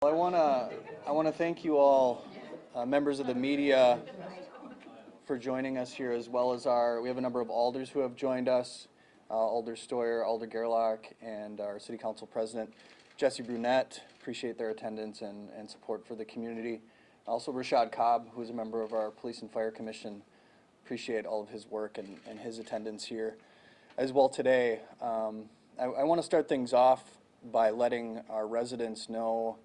I want to thank you all, members of the media, for joining us here, as well as we have a number of alders who have joined us, Alder Stoyer, Alder Gerlach, and our City Council President, Jesse Brunette. Appreciate their attendance and support for the community. Also Rashad Cobb, who is a member of our Police and Fire Commission. Appreciate all of his work and his attendance here as well today. I want to start things off by letting our residents know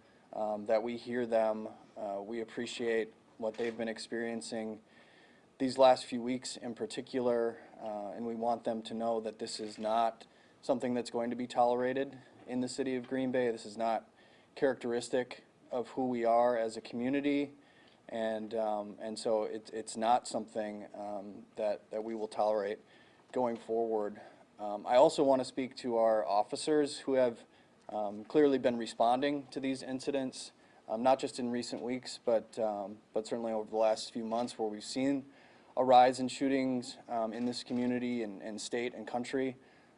that we hear them. We appreciate what they've been experiencing these last few weeks in particular, and we want them to know that this is not something that's going to be tolerated in the city of Green Bay. This is not characteristic of who we are as a community, and so it's not something that we will tolerate going forward. I also want to speak to our officers who have clearly been responding to these incidents, not just in recent weeks, but certainly over the last few months, where we've seen a rise in shootings in this community and state and country.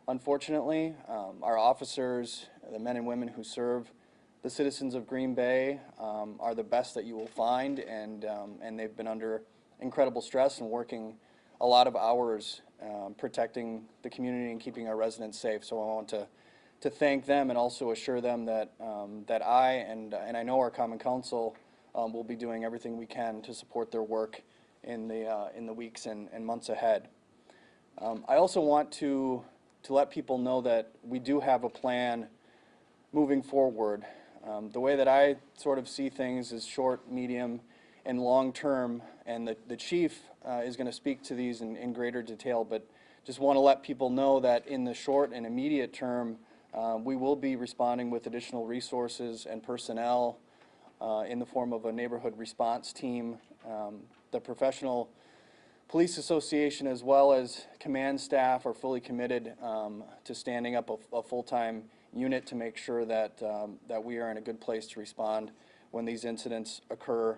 Unfortunately, our officers, the men and women who serve the citizens of Green Bay, are the best that you will find, and they've been under incredible stress and working a lot of hours protecting the community and keeping our residents safe. So I want to thank them and also assure them that that I and I know our Common Council will be doing everything we can to support their work in the weeks and months ahead. I also want to let people know that we do have a plan moving forward. The way that I sort of see things is short, medium, and long term, and the chief is going to speak to these in greater detail, but just want to let people know that in the short and immediate term, we will be responding with additional resources and personnel in the form of a neighborhood response team. The Professional Police Association as well as command staff are fully committed to standing up a full-time unit to make sure that that we are in a good place to respond when these incidents occur.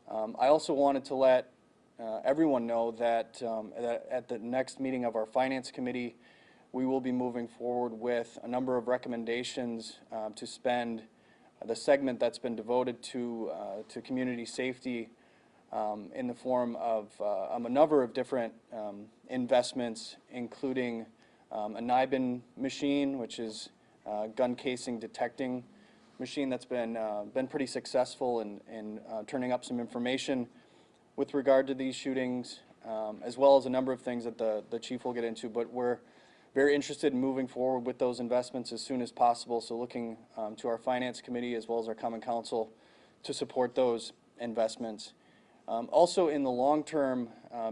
I also wanted to let everyone know that, that at the next meeting of our Finance Committee, we will be moving forward with a number of recommendations to spend the segment that's been devoted to community safety in the form of a number of different investments, including a NIBIN machine, which is gun casing detecting machine that's been pretty successful in turning up some information with regard to these shootings, as well as a number of things that the chief will get into. But we're very interested in moving forward with those investments as soon as possible, so looking to our Finance Committee as well as our Common Council to support those investments. Also in the long term,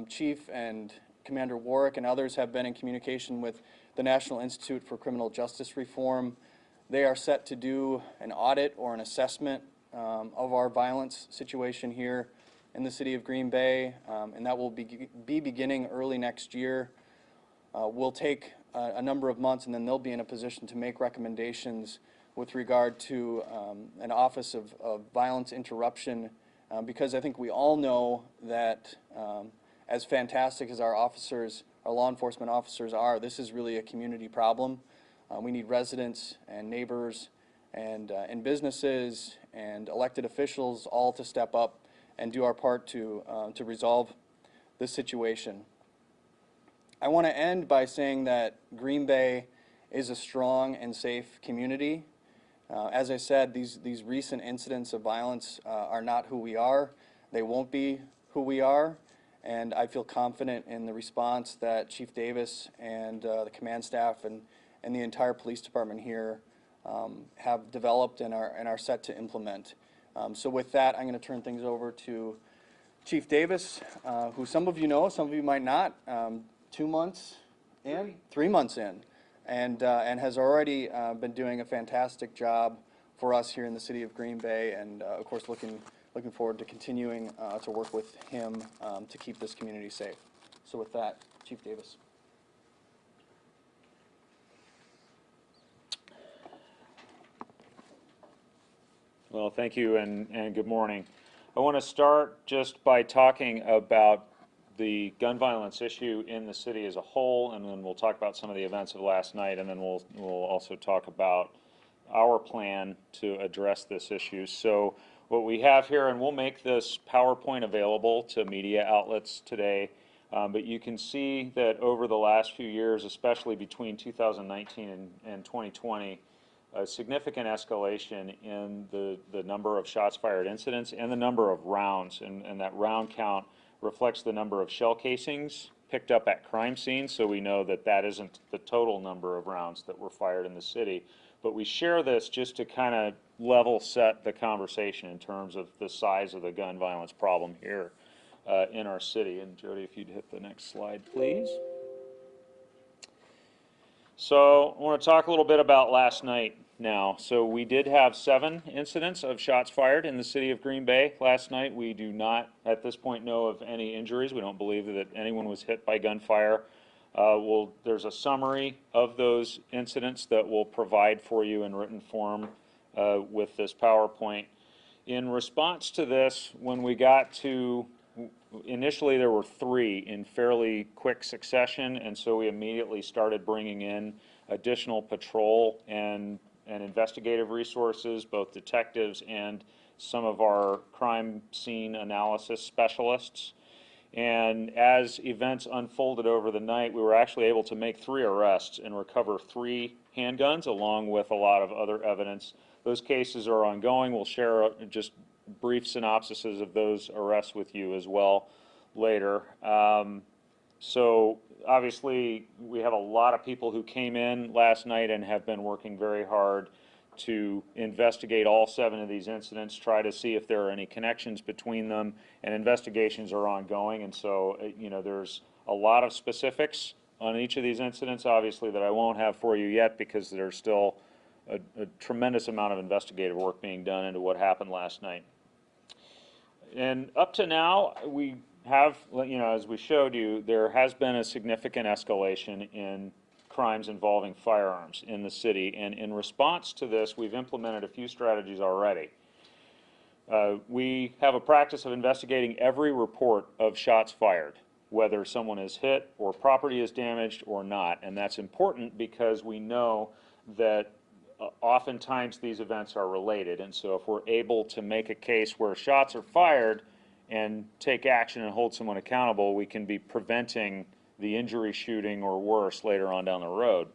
Chief and Commander Warwick and others have been in communication with the National Institute for Criminal Justice Reform. They are set to do an audit or an assessment of our violence situation here in the city of Green Bay, and that will be beginning early next year. We'll take a number of months, and then they'll be in a position to make recommendations with regard to an Office of Violence Interruption, because I think we all know that as fantastic as our officers, our law enforcement officers are, this is really a community problem. We need residents and neighbors and businesses and elected officials all to step up and do our part to resolve this situation. I want to end by saying that Green Bay is a strong and safe community. As I said, these recent incidents of violence are not who we are. They won't be who we are. And I feel confident in the response that Chief Davis and the command staff and the entire police department here have developed and are set to implement. So with that, I'm going to turn things over to Chief Davis, who some of you know, some of you might not. 2 months in, 3 months in, and has already been doing a fantastic job for us here in the city of Green Bay, and of course looking forward to continuing to work with him to keep this community safe. So with that, Chief Davis. Well, thank you and good morning. I want to start just by talking about the gun violence issue in the city as a whole, and then we'll talk about some of the events of last night, and then we'll also talk about our plan to address this issue. So what we have here, and we'll make this PowerPoint available to media outlets today, but you can see that over the last few years, especially between 2019 and 2020, a significant escalation in the number of shots fired incidents and the number of rounds, and that round count reflects the number of shell casings picked up at crime scenes, so we know that that isn't the total number of rounds that were fired in the city. But we share this just to kind of level set the conversation in terms of the size of the gun violence problem here in our city. And Jody, if you'd hit the next slide, please. So I want to talk a little bit about last night now. So we did have 7 incidents of shots fired in the city of Green Bay last night. We do not at this point know of any injuries. We don't believe that anyone was hit by gunfire. There's a summary of those incidents that we'll provide for you in written form with this PowerPoint. In response to this, when we got to initially there were 3 in fairly quick succession, and so we immediately started bringing in additional patrol and investigative resources, both detectives and some of our crime scene analysis specialists. And as events unfolded over the night, we were actually able to make 3 arrests and recover 3 handguns along with a lot of other evidence. Those cases are ongoing. We'll share just brief synopsises of those arrests with you as well later. So obviously we have a lot of people who came in last night and have been working very hard to investigate all 7 of these incidents, try to see if there are any connections between them, and investigations are ongoing. And so there's a lot of specifics on each of these incidents, obviously, that I won't have for you yet because there's still a tremendous amount of investigative work being done into what happened last night. And up to now, we have, as we showed you, there has been a significant escalation in crimes involving firearms in the city. And in response to this, we've implemented a few strategies already. We have a practice of investigating every report of shots fired, whether someone is hit or property is damaged or not. And that's important because we know that oftentimes these events are related. And so if we're able to make a case where shots are fired and take action and hold someone accountable, we can be preventing the injury, shooting, or worse later on down the road.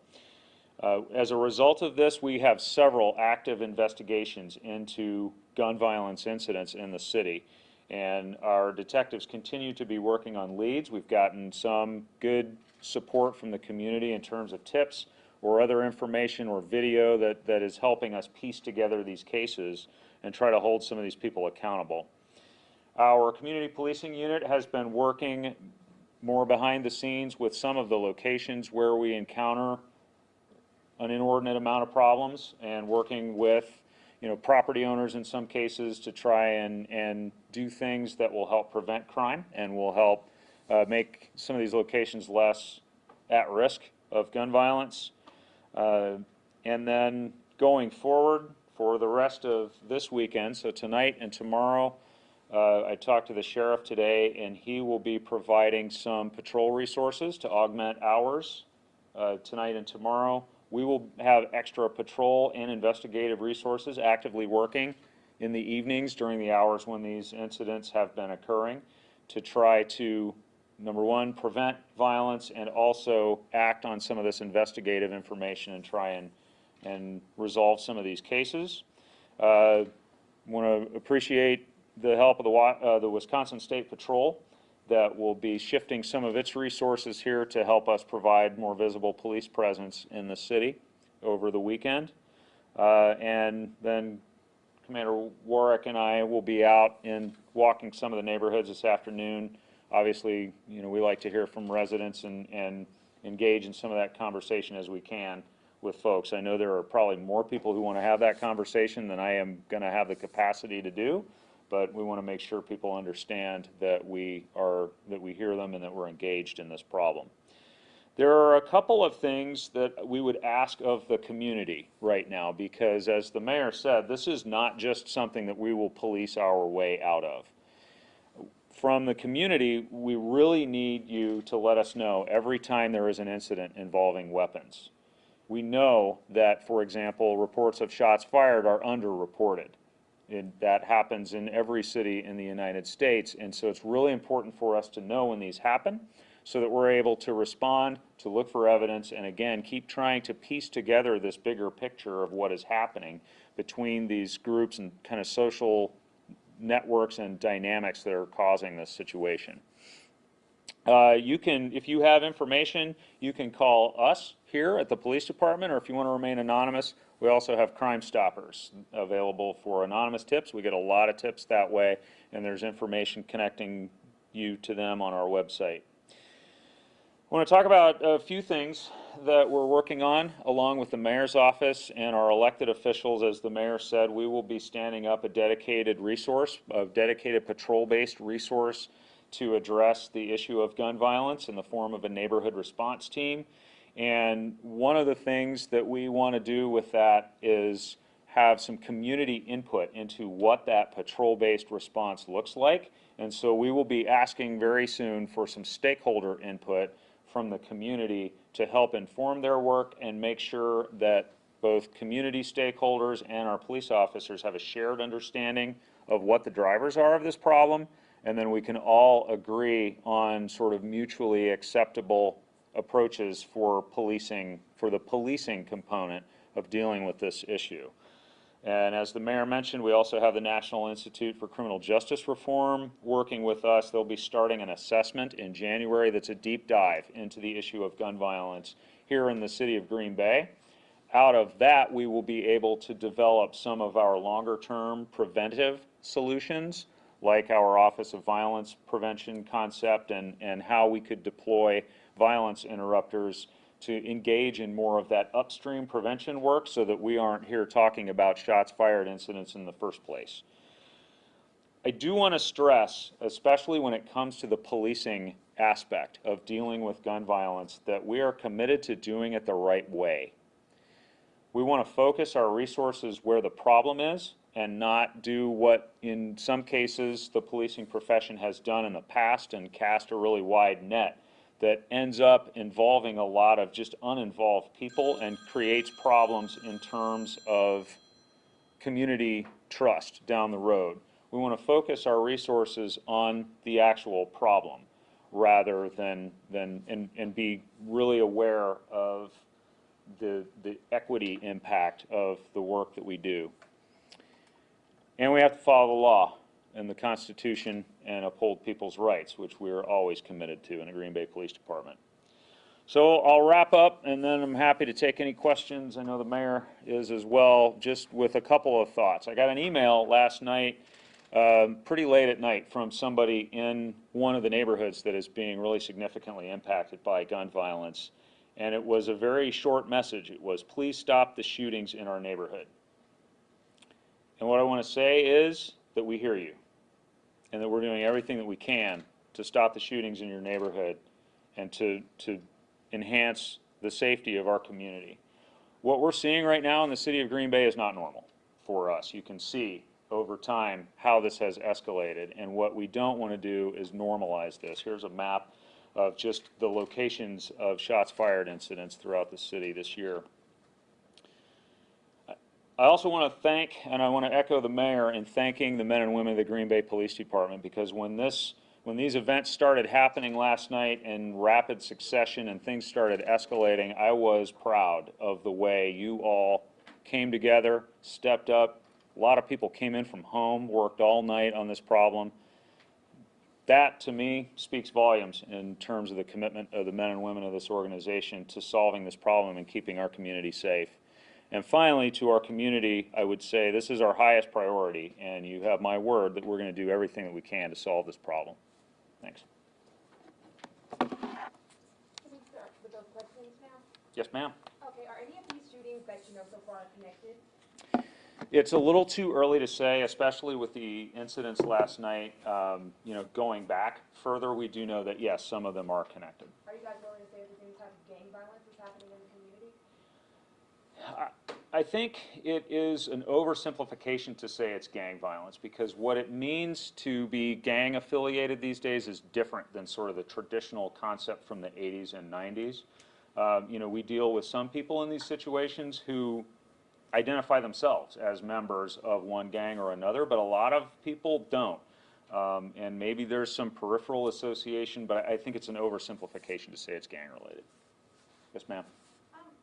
As a result of this, we have several active investigations into gun violence incidents in the city. And our detectives continue to be working on leads. We've gotten some good support from the community in terms of tips or other information or video that is helping us piece together these cases and try to hold some of these people accountable. Our community policing unit has been working more behind the scenes with some of the locations where we encounter an inordinate amount of problems, and working with property owners in some cases to try and do things that will help prevent crime and will help make some of these locations less at risk of gun violence. And then going forward for the rest of this weekend, so tonight and tomorrow, I talked to the sheriff today, and he will be providing some patrol resources to augment ours tonight and tomorrow. We will have extra patrol and investigative resources actively working in the evenings during the hours when these incidents have been occurring to try to, number one, prevent violence and also act on some of this investigative information and try and resolve some of these cases. Want to appreciate the help of the Wisconsin State Patrol that will be shifting some of its resources here to help us provide more visible police presence in the city over the weekend. And then Commander Warwick and I will be out in walking some of the neighborhoods this afternoon. Obviously, we like to hear from residents and engage in some of that conversation as we can with folks. I know there are probably more people who want to have that conversation than I am going to have the capacity to do, but we want to make sure people understand that we hear them and that we're engaged in this problem. There are a couple of things that we would ask of the community right now, because as the mayor said, this is not just something that we will police our way out of. From the community, we really need you to let us know every time there is an incident involving weapons. we know that, for example, reports of shots fired are underreported. That happens in every city in the United States, and so it's really important for us to know when these happen so that we're able to respond, to look for evidence, and again, keep trying to piece together this bigger picture of what is happening between these groups and kind of social networks and dynamics that are causing this situation. You can, if you have information, you can call us here at the police department, or if you want to remain anonymous, we also have Crime Stoppers available for anonymous tips. We get a lot of tips that way, and there's information connecting you to them on our website. I want to talk about a few things that we're working on along with the mayor's office and our elected officials. As the mayor said, we will be standing up a dedicated resource, a dedicated patrol-based resource to address the issue of gun violence in the form of a neighborhood response team. And one of the things that we want to do with that is have some community input into what that patrol-based response looks like. And so we will be asking very soon for some stakeholder input from the community to help inform their work and make sure that both community stakeholders and our police officers have a shared understanding of what the drivers are of this problem, and then we can all agree on sort of mutually acceptable approaches for policing, for the policing component of dealing with this issue. And as the mayor mentioned, we also have the National Institute for Criminal Justice Reform working with us. They'll be starting an assessment in January that's a deep dive into the issue of gun violence here in the city of Green Bay. Out of that, we will be able to develop some of our longer-term preventive solutions, like our Office of Violence Prevention concept and how we could deploy violence interrupters to engage in more of that upstream prevention work so that we aren't here talking about shots fired incidents in the first place. I do want to stress, especially when it comes to the policing aspect of dealing with gun violence, that we are committed to doing it the right way. We want to focus our resources where the problem is and not do what in some cases the policing profession has done in the past and cast a really wide net that ends up involving a lot of just uninvolved people and creates problems in terms of community trust down the road. We want to focus our resources on the actual problem rather than and be really aware of the equity impact of the work that we do. And we have to follow the law and the Constitution and uphold people's rights, which we are always committed to in the Green Bay Police Department. So I'll wrap up, and then I'm happy to take any questions. I know the mayor is as well, just with a couple of thoughts. I got an email last night, pretty late at night, from somebody in one of the neighborhoods that is being really significantly impacted by gun violence. And it was a very short message. It was, please stop the shootings in our neighborhood. And what I want to say is that we hear you, and that we're doing everything that we can to stop the shootings in your neighborhood and to enhance the safety of our community. What we're seeing right now in the city of Green Bay is not normal for us. You can see over time how this has escalated, and what we don't want to do is normalize this. Here's a map of just the locations of shots fired incidents throughout the city this year. I also want to thank, and I want to echo the mayor in thanking the men and women of the Green Bay Police Department, because when these events started happening last night in rapid succession and things started escalating, I was proud of the way you all came together, stepped up. A lot of people came in from home, worked all night on this problem. That, to me, speaks volumes in terms of the commitment of the men and women of this organization to solving this problem and keeping our community safe. And finally, to our community, I would say this is our highest priority, and you have my word that we're going to do everything that we can to solve this problem. Thanks. Can we start with those questions now? Yes, ma'am. Okay, are any of these shootings that you know so far connected? It's a little too early to say, especially with the incidents last night. Going back further, we do know that, yes, some of them are connected. Are you guys willing to say if there's any type of gang violence that's happening in the community? I think it is an oversimplification to say it's gang violence, because what it means to be gang affiliated these days is different than sort of the traditional concept from the 80s and 90s. You know, we deal with some people in these situations who identify themselves as members of one gang or another, but a lot of people don't. And maybe there's some peripheral association, but I think it's an oversimplification to say it's gang-related. Yes, ma'am?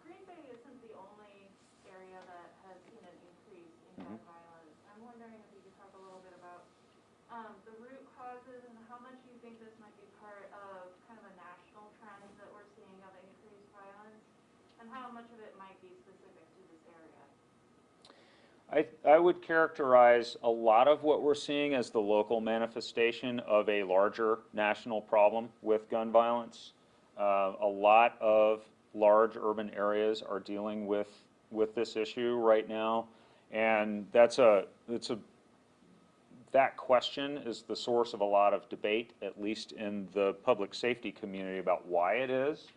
Green Bay isn't the only area that has seen an increase in gun violence. I'm wondering if you could talk a little bit about the root causes and how much you think this might be part of kind of a national trend that we're seeing of increased violence, and how much of it might be specific to this area. I would characterize a lot of what we're seeing as the local manifestation of a larger national problem with gun violence. A lot of large urban areas are dealing with this issue right now, and that question is the source of a lot of debate, at least in the public safety community, about why it is.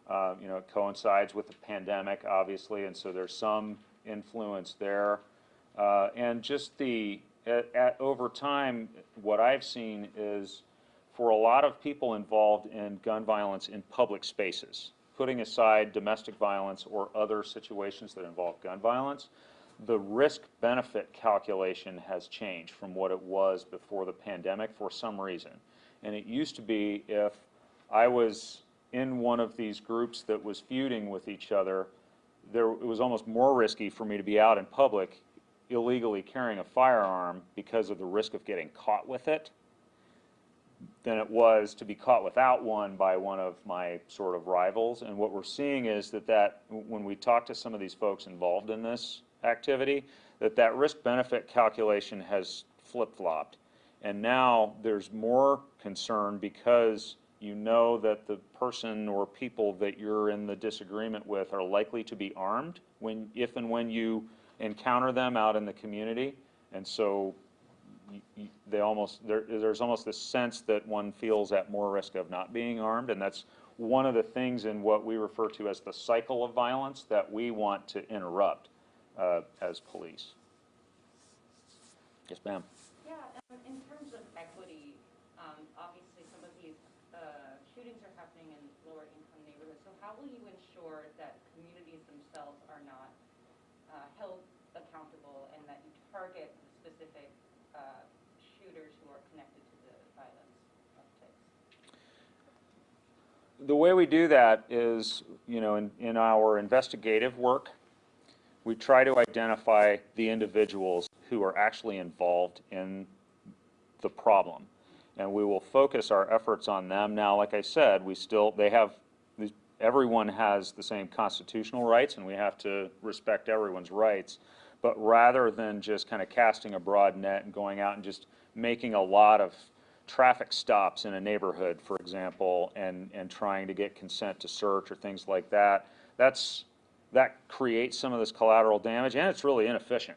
You know, it coincides with the pandemic, obviously, and so there's some influence there. And just over time, what I've seen is for a lot of people involved in gun violence in public spaces, putting aside domestic violence or other situations that involve gun violence, the risk-benefit calculation has changed from what it was before the pandemic for some reason. And it used to be if I was in one of these groups that was feuding with each other, it was almost more risky for me to be out in public illegally carrying a firearm because of the risk of getting caught with it than it was to be caught without one by one of my sort of rivals. And what we're seeing is that when we talk to some of these folks involved in this activity, that risk-benefit calculation has flip-flopped. And now there's more concern because you know that the person or people that you're in the disagreement with are likely to be armed if and when you encounter them out in the community. And so there's almost this sense that one feels at more risk of not being armed, and that's one of the things in what we refer to as the cycle of violence that we want to interrupt as police. Yes, ma'am. Yeah, in terms of equity, obviously some of these shootings are happening in lower income neighborhoods, so how will you ensure that communities themselves are not held accountable and that you target specific shooters who are connected to the violence upticks? The way we do that is, you know, in our investigative work, we try to identify the individuals who are actually involved in the problem, and we will focus our efforts on them. Now, like I said, everyone has the same constitutional rights, and we have to respect everyone's rights. But rather than just kind of casting a broad net and going out and just making a lot of traffic stops in a neighborhood, for example, and trying to get consent to search or things like that, that creates some of this collateral damage, and it's really inefficient.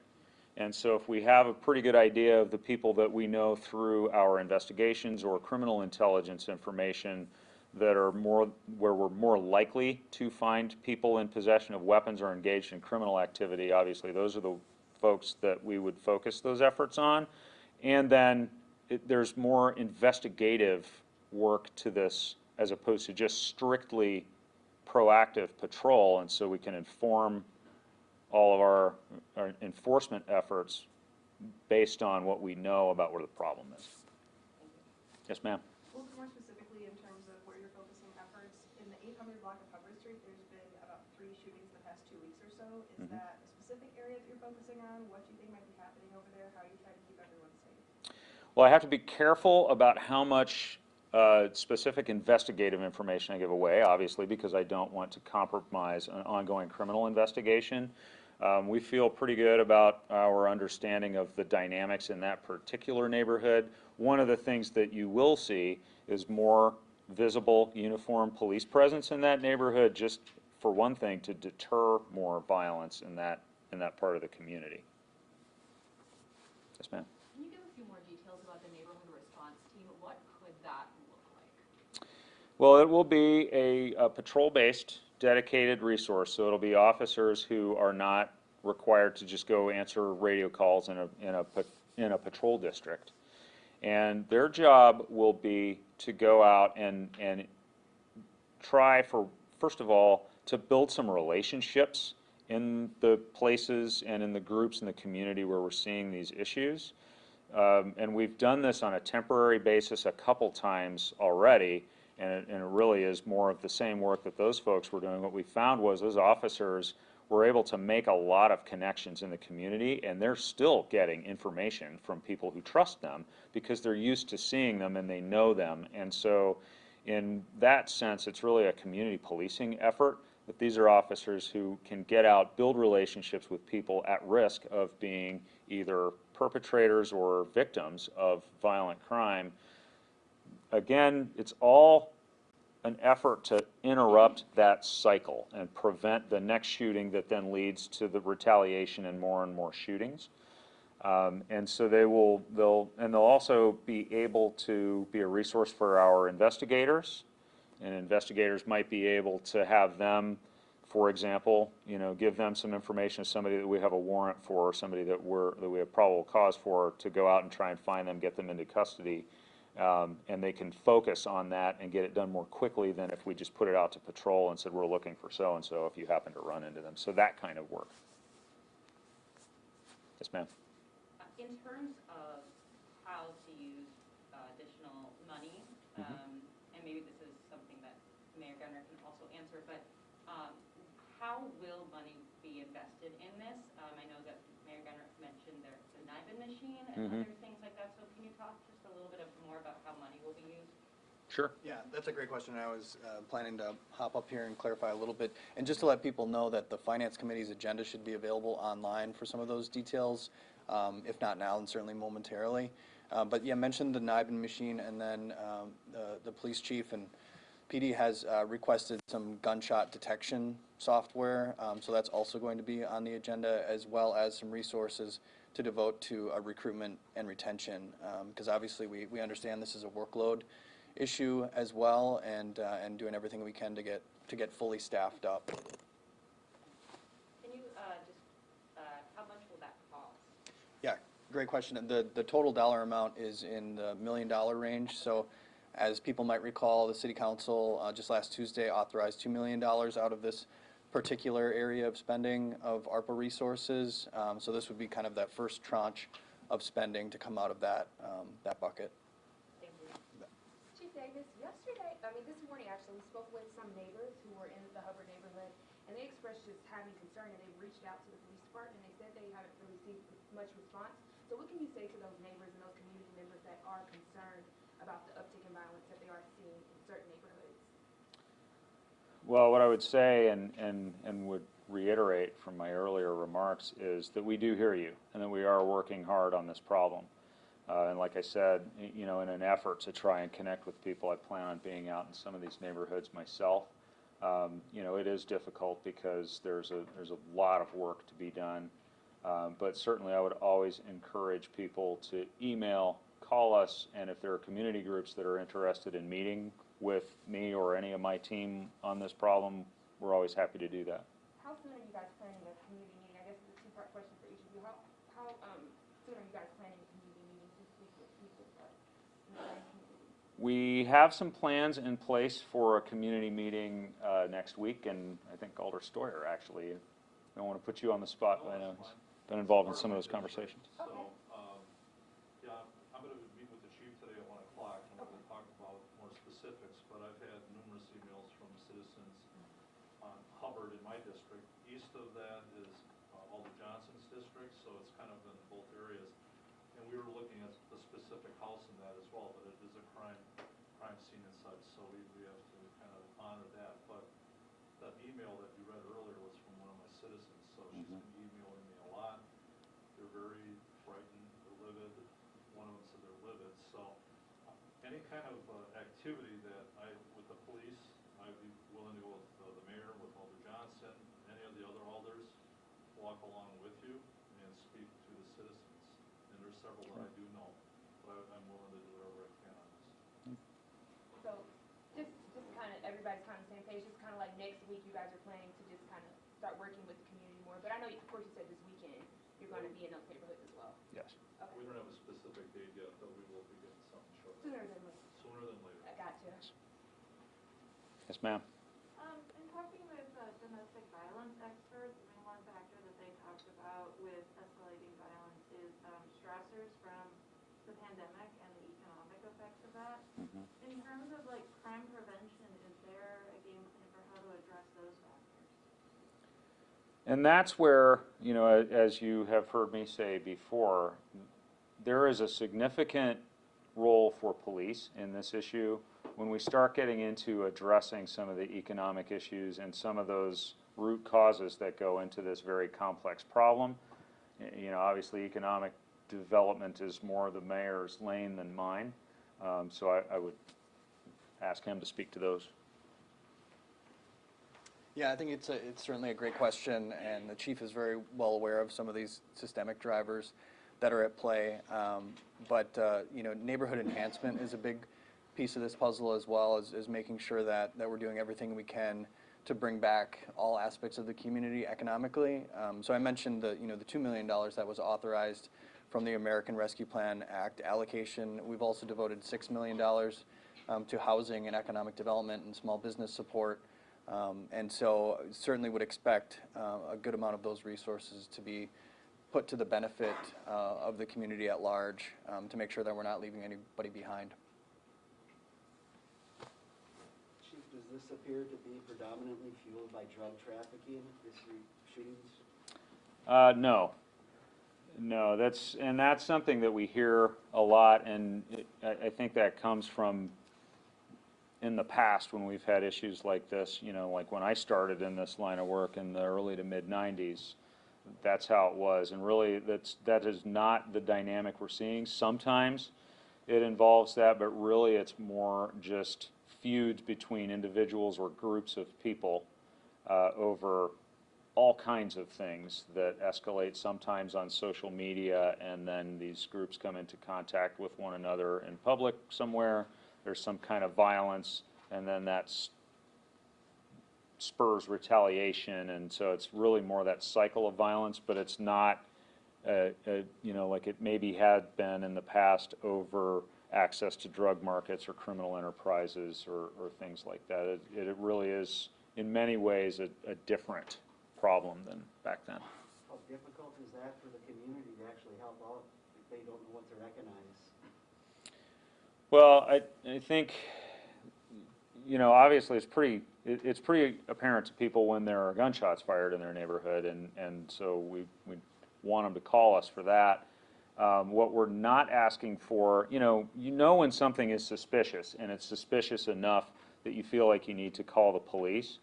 And so if we have a pretty good idea of the people that we know through our investigations or criminal intelligence information that are where we're more likely to find people in possession of weapons or engaged in criminal activity, obviously those are the folks that we would focus those efforts on. And then there's more investigative work to this as opposed to just strictly proactive patrol, and so we can inform all of our enforcement efforts based on what we know about where the problem is. Yes, ma'am. Well, more specifically in terms of where you're focusing efforts, in the 800 block of Hubbard Street, there's been about 3 shootings in the past 2 weeks or so. Is that a specific area that you're focusing on? What do you think might be happening over there? How are you trying to keep everyone safe? Well, I have to be careful about how much specific investigative information I give away, obviously, because I don't want to compromise an ongoing criminal investigation. We feel pretty good about our understanding of the dynamics in that particular neighborhood. One of the things that you will see is more visible uniform police presence in that neighborhood, just for one thing, to deter more violence in that part of the community. Yes, ma'am. Can you give a few more details about the neighborhood response team? What could that look like? Well, it will be a patrol-based, dedicated resource. So it'll be officers who are not required to just go answer radio calls in a patrol district. And their job will be to go out and try, for first of all, to build some relationships in the places and in the groups in the community where we're seeing these issues. And we've done this on a temporary basis a couple times already, and it really is more of the same work that those folks were doing. What we found was those officers were able to make a lot of connections in the community, and they're still getting information from people who trust them because they're used to seeing them and they know them. And so in that sense, it's really a community policing effort, that these are officers who can get out, build relationships with people at risk of being either perpetrators or victims of violent crime. Again, it's all an effort to interrupt that cycle and prevent the next shooting that then leads to the retaliation and more shootings. And so they'll also be able to be a resource for our investigators, and investigators might be able to have them, for example, give them some information of somebody that we have a warrant for, or somebody that we have probable cause for, to go out and try and find them, get them into custody. And they can focus on that and get it done more quickly than if we just put it out to patrol and said, we're looking for so-and-so if you happen to run into them. So that kind of work. Yes, ma'am. In terms of how to use additional money, and maybe this is something that Mayor Gunner can also answer, but how will money be invested in this? I know that Mayor Gunner mentioned the NIBIN machine and other things like that, so can you talk just a little bit more about how money will be used? Sure. Yeah, that's a great question. I was planning to hop up here and clarify a little bit. And just to let people know that the Finance Committee's agenda should be available online for some of those details, if not now, then certainly momentarily. But yeah, mentioned the NIBIN machine, and then the police chief and PD has requested some gunshot detection software, so that's also going to be on the agenda, as well as some resources to devote to recruitment and retention, because obviously we understand this is a workload issue as well, and doing everything we can to get fully staffed up. Can you how much will that cost? Yeah, great question. The total dollar amount is in the $1 million range. So, as people might recall, the City Council just last Tuesday authorized $2 million out of this particular area of spending of ARPA resources. So this would be kind of that first tranche of spending to come out of that bucket. Thank you. Chief Davis, this morning actually, we spoke with some neighbors who were in the Hubbard neighborhood, and they expressed just having concern, and they reached out to the police department, and they said they haven't really received much response. So what can you say to those neighbors and those community members that are concerned about the uptick in violence that they are seeing in certain neighborhoods? Well, what I would say and would reiterate from my earlier remarks is that we do hear you and that we are working hard on this problem. And like I said, in an effort to try and connect with people, I plan on being out in some of these neighborhoods myself. It is difficult because there's a lot of work to be done. But certainly I would always encourage people to email, call us, and if there are community groups that are interested in meeting with me or any of my team on this problem, we're always happy to do that. How soon are you guys planning a community meeting? I guess it's a two-part question for each of you. How soon are you guys planning a community meeting to speak with people in the community? We have some plans in place for a community meeting next week, and I think Alder Stoyer actually, I don't want to put you on the spot, but I know he's been involved in some of those conversations. So, yeah, I'm going to meet with the chief today at 1 o'clock, and we're going to talk about more specifics, but I've had numerous emails from citizens on Hubbard in my district. East of that is Alder Johnson's district, so it's kind of in both areas. And we were looking at the specific house in that as well, but it is a crime scene and such, so we have to kind of honor that. But the email that you read earlier was from one of my citizens, so she's been emailing me a lot. They're very frightened, they're livid. One of them said they're livid. So any kind of activity that with the police, I'd be willing to go with the mayor, with Alder Johnson, any of the other alders, walk along with you and speak to the citizens. And there's several that I do know, but I'm willing to do whatever I can on this. So just kind of, everybody's kind of the same page, just kind of like next week you guys are planning to just kind of start working with the community more. But I know, of course, you said this weekend you're going to be in those neighborhoods as well. Yes. Okay. We don't have a specific date yet, but we will be getting something shortly. Sooner than later. Sooner than later. I got you. Yes, ma'am. In violence experts, I mean, one factor that they talked about with escalating violence is stressors from the pandemic and the economic effects of that. In terms of like crime prevention, is there a game plan for how to address those factors? And that's where, you know, as you have heard me say before, there is a significant role for police in this issue. When we start getting into addressing some of the economic issues and some of those root causes that go into this very complex problem, you know, obviously economic development is more the mayor's lane than mine, so I would ask him to speak to those. Yeah, I think it's certainly a great question, and the chief is very well aware of some of these systemic drivers that are at play. But you know, neighborhood enhancement is a big piece of this puzzle, as well as making sure that we're doing everything we can to bring back all aspects of the community economically. So I mentioned the $2 million that was authorized from the American Rescue Plan Act allocation. We've also devoted $6 million to housing and economic development and small business support. And so certainly would expect a good amount of those resources to be put to the benefit of the community at large, to make sure that we're not leaving anybody behind. Chief, does this appear to be predominantly fueled by drug trafficking, this shootings? No, that's something that we hear a lot, and I think that comes from in the past when we've had issues like this. You know, like when I started in this line of work in the early to mid 90s, that's how it was, and really that is not the dynamic we're seeing. Sometimes it involves that, but really it's more just feuds between individuals or groups of people over all kinds of things that escalate sometimes on social media, and then these groups come into contact with one another in public somewhere. There's some kind of violence, and then that spurs retaliation, and so it's really more that cycle of violence, but it's not, you know, like it maybe had been in the past over access to drug markets or criminal enterprises or things like that. It really is, in many ways, a different problem than back then. How difficult is that for the community to actually help out if they don't know what to recognize? Well, I think, you know, obviously it's pretty apparent to people when there are gunshots fired in their neighborhood, and so we want them to call us for that. What we're not asking for, you know when something is suspicious, and it's suspicious enough that you feel like you need to call the police,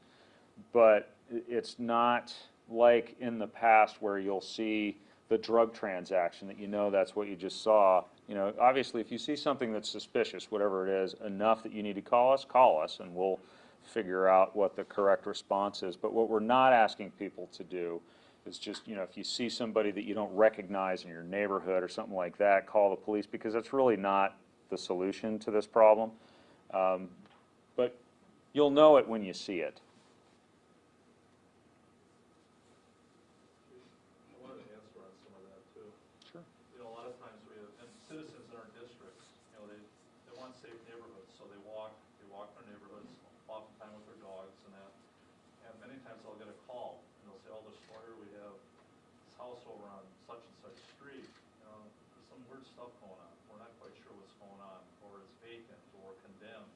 but it's not like in the past where you'll see the drug transaction that that's what you just saw. You know, obviously if you see something that's suspicious, whatever it is, enough that you need to call us, and we'll figure out what the correct response is. But what we're not asking people to do is just, if you see somebody that you don't recognize in your neighborhood or something like that, call the police, because that's really not the solution to this problem. But you'll know it when you see it. I wanted to answer on some of that too. Sure. A lot of times we have, and citizens in our districts, they want safe neighborhoods, so they walk their neighborhoods, oftentimes with their dogs and that. And many times they'll get a call, and they'll say, "Oh, Destroyer, we have this house over on such and such street. There's some weird stuff going on. We're not quite sure what's going on, or it's vacant, or condemned."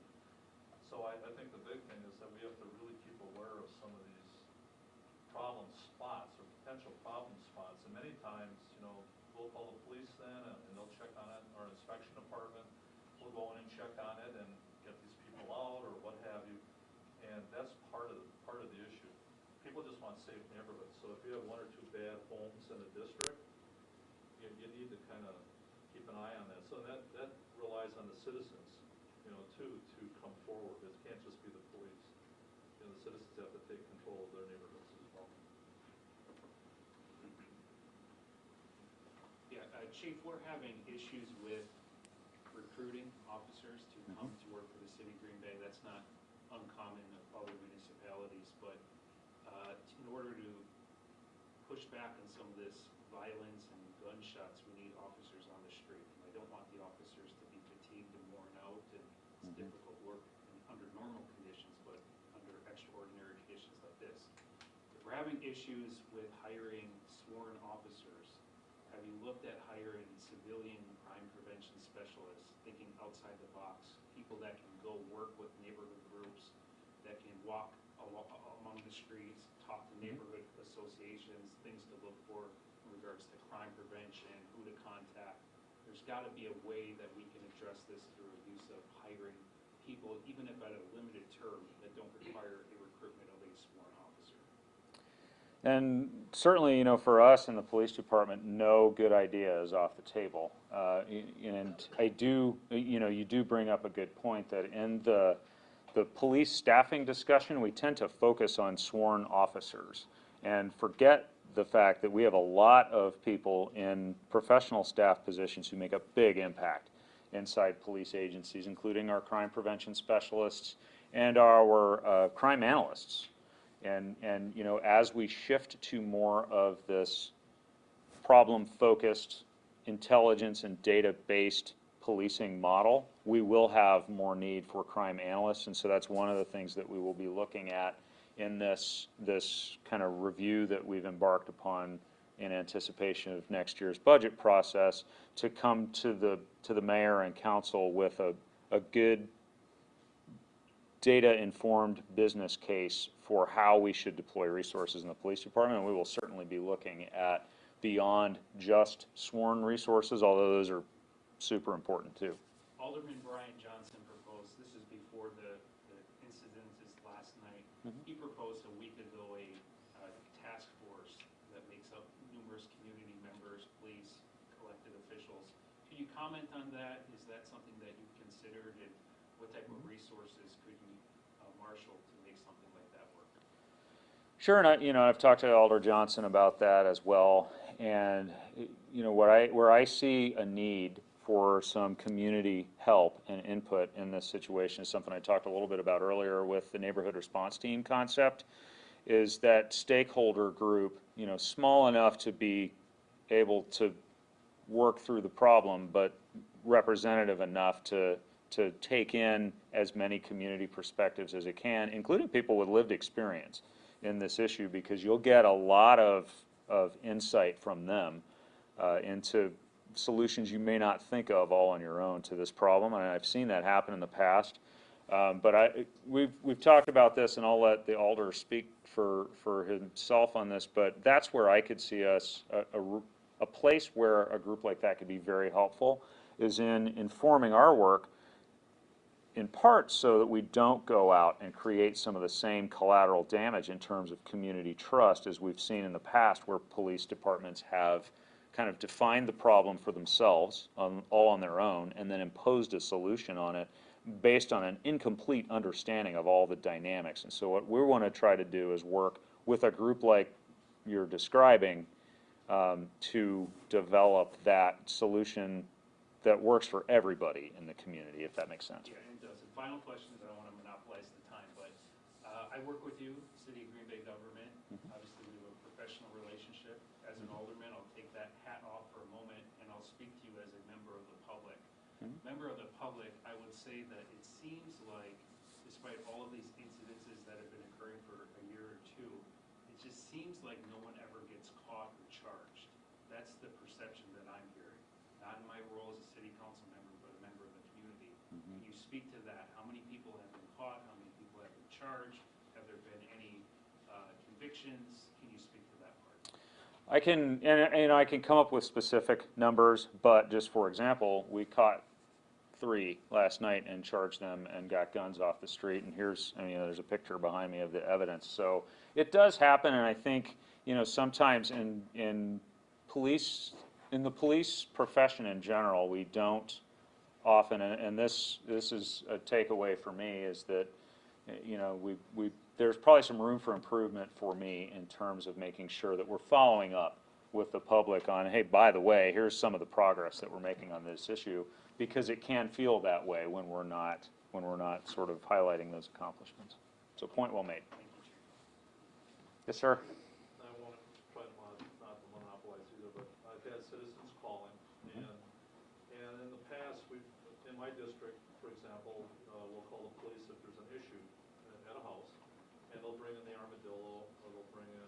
So I think the big thing is that we have to really keep aware of some of these problem spots or potential problem spots. And many times, we'll call the police then, and they'll check on it. Our inspection department will go in and check on it and get these people out or what have you. And that's part of the issue. People just want safe neighborhoods. So if you have one or two bad homes in a district, you need to kind of keep an eye on that. So that relies on the citizens, too, to come forward. It can't just be the police. The citizens have to take control of their neighborhoods as well. Yeah, Chief, we're having issues with recruiting officers to come to work for the city of Green Bay. That's not uncommon in other municipalities, but in order to push back on some of this violence and gunshots, we need officers on the street. I don't want the officers to be fatigued and worn out, and it's difficult work under normal conditions, but under extraordinary conditions like this. The having issues with hiring sworn officers. Have you looked at hiring civilian crime prevention specialists, thinking outside the box, people that can go work with neighborhood groups, that can walk among the streets, talk to neighborhood associations, things to look for in regards to crime prevention, who to contact? There's got to be a way that we can address this through a use of hiring people, even if at a limited term, that don't require a recruitment of a sworn officer. And certainly, you know, for us in the police department, no good idea is off the table. And I do, you know, you do bring up a good point that in the police staffing discussion, we tend to focus on sworn officers and forget the fact that we have a lot of people in professional staff positions who make a big impact inside police agencies, including our crime prevention specialists and our crime analysts. And you know, as we shift to more of this problem-focused, intelligence and data-based policing model, we will have more need for crime analysts, and so that's one of the things that we will be looking at in this kind of review that we've embarked upon in anticipation of next year's budget process, to come to the mayor and council with a good data-informed business case for how we should deploy resources in the police department. And we will certainly be looking at beyond just sworn resources, although those are super important too. Alderman Brian Johnson proposed, this is before the incident this last night, he proposed a week ago a task force that makes up numerous community members, police, elected officials. Can you comment on that? Is that something that you've considered, and what type of resources could you marshal to make something like that work? Sure, and I've talked to Alder Johnson about that as well, and you know, where I see a need for some community help and input in this situation is something I talked a little bit about earlier with the neighborhood response team concept, is that stakeholder group, you know, small enough to be able to work through the problem, but representative enough to take in as many community perspectives as it can, including people with lived experience in this issue, because you'll get a lot of insight from them into solutions you may not think of all on your own to this problem, and I've seen that happen in the past. But we've talked about this, and I'll let the alder speak for himself on this, but that's where I could see us, a place where a group like that could be very helpful, is in informing our work, in part so that we don't go out and create some of the same collateral damage in terms of community trust as we've seen in the past, where police departments have kind of defined the problem for themselves, all on their own, and then imposed a solution on it based on an incomplete understanding of all the dynamics. And so what we want to try to do is work with a group like you're describing to develop that solution that works for everybody in the community, if that makes sense. Yeah, it does. And final questions, I don't want to monopolize the time, but I work with you, City of Green Bay government. Obviously, we have a professional relationship. As an alderman, I'll take that hat off for a moment, and I'll speak to you as a member of the public. Member of the public, I would say that it seems like, despite all of these incidences that have been occurring for a year or two, it just seems like no one ever gets caught or charged. That's the perception that I'm hearing. Not in my role as a city council member, but a member of the community. Can you speak to that? How many people have been caught? How many people have been charged? Have there been any convictions? Can you speak to that part? I can, and I can come up with specific numbers, but just for example, we caught 3 last night and charged them and got guns off the street, and here's, there's a picture behind me of the evidence. So it does happen, and I think, sometimes in the police profession in general, we don't often, and this is a takeaway for me, is that, there's probably some room for improvement for me in terms of making sure that we're following up with the public on, hey, by the way, here's some of the progress that we're making on this issue, because it can feel that way when we're not sort of highlighting those accomplishments. So point well made. Yes, sir. I won't try not to monopolize either, but I've had citizens calling, and in the past, in my district, for example, we'll call the police if there's an issue at a house, and they'll bring in the armadillo, or they'll bring in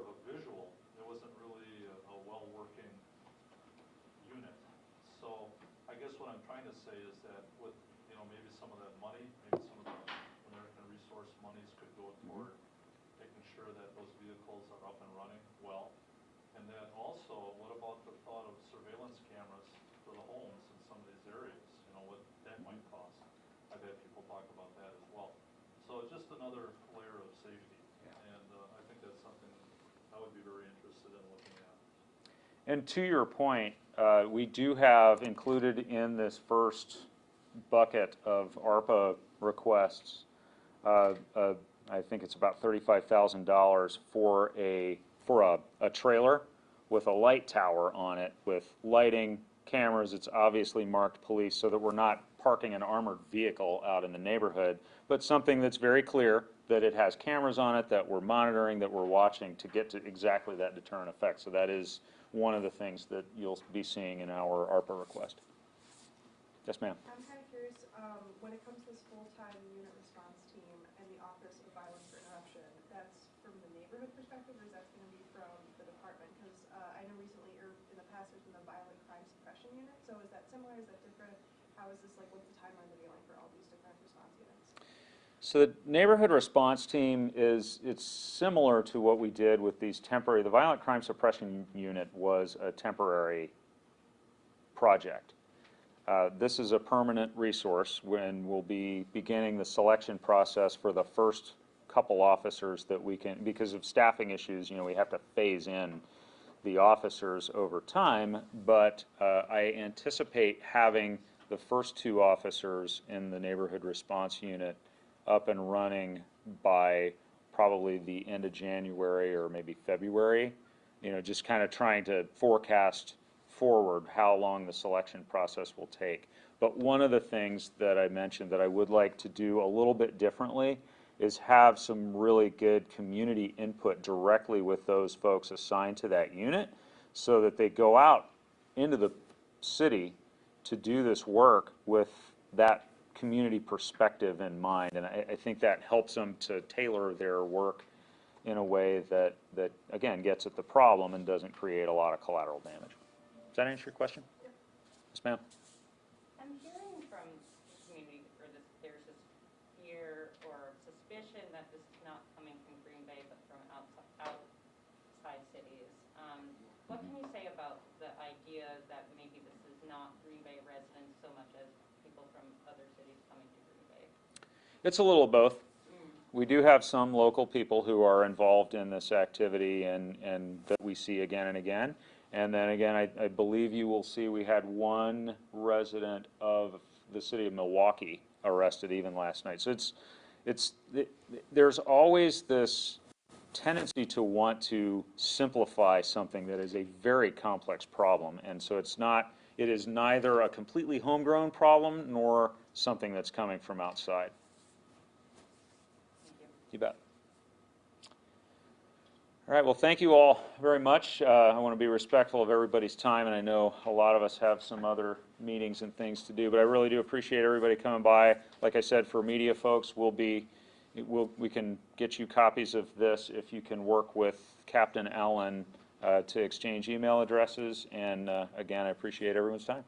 of a visual. It wasn't really a well-working unit. So I guess what I'm trying to say is that with, maybe some of that money, maybe some of the American Resource monies could go toward making sure that those vehicles are up and running well. And then also, what about the thought of surveillance cameras for the homes in some of these areas? What that might cost. I've had people talk about that as well. So just another layer of safety. And I think that's something I would be very interested in looking at. And to your point, we do have included in this first bucket of ARPA requests, I think it's about $35,000 for a trailer with a light tower on it with lighting, cameras. It's obviously marked police so that we're not parking an armored vehicle out in the neighborhood, but something that's very clear that it has cameras on it, that we're monitoring, that we're watching to get to exactly that deterrent effect. So that is one of the things that you'll be seeing in our ARPA request. Yes, ma'am. I'm kind of curious, when it comes to this full-time unit response team and the Office of Violence or Interruption, that's from the neighborhood perspective, or is that going to be from the department? Because I know recently, or in the past, there's been the Violent Crime Suppression Unit, so is that similar, is that different? How is this, what's the timeline to be like for all these different response units? So the neighborhood response team it's similar to what we did with these temporary, the Violent Crime Suppression Unit was a temporary project. This is a permanent resource when we'll be beginning the selection process for the first couple officers that we can, because of staffing issues, we have to phase in the officers over time, but I anticipate having the first 2 officers in the neighborhood response unit up and running by probably the end of January or maybe February, just kind of trying to forecast forward how long the selection process will take. But one of the things that I mentioned that I would like to do a little bit differently is have some really good community input directly with those folks assigned to that unit so that they go out into the city to do this work with that community perspective in mind. And I think that helps them to tailor their work in a way that again, gets at the problem and doesn't create a lot of collateral damage. Does that answer your question? Yep. Yes, ma'am. I'm hearing from the community, there's this fear or suspicion that this is not coming from Green Bay, but from outside cities. What can you say about the idea that maybe this is not Green Bay residents so much as people from other cities coming to Green Bay? It's a little of both. We do have some local people who are involved in this activity and that we see again and again. And then again, I believe you will see we had one resident of the city of Milwaukee arrested even last night. So there's always this tendency to want to simplify something that is a very complex problem. And so it is neither a completely homegrown problem nor something that's coming from outside. Thank you. You bet. All right, well, thank you all very much. I want to be respectful of everybody's time, and I know a lot of us have some other meetings and things to do, but I really do appreciate everybody coming by. Like I said, for media folks, we can get you copies of this if you can work with Captain Allen to exchange email addresses, and again, I appreciate everyone's time.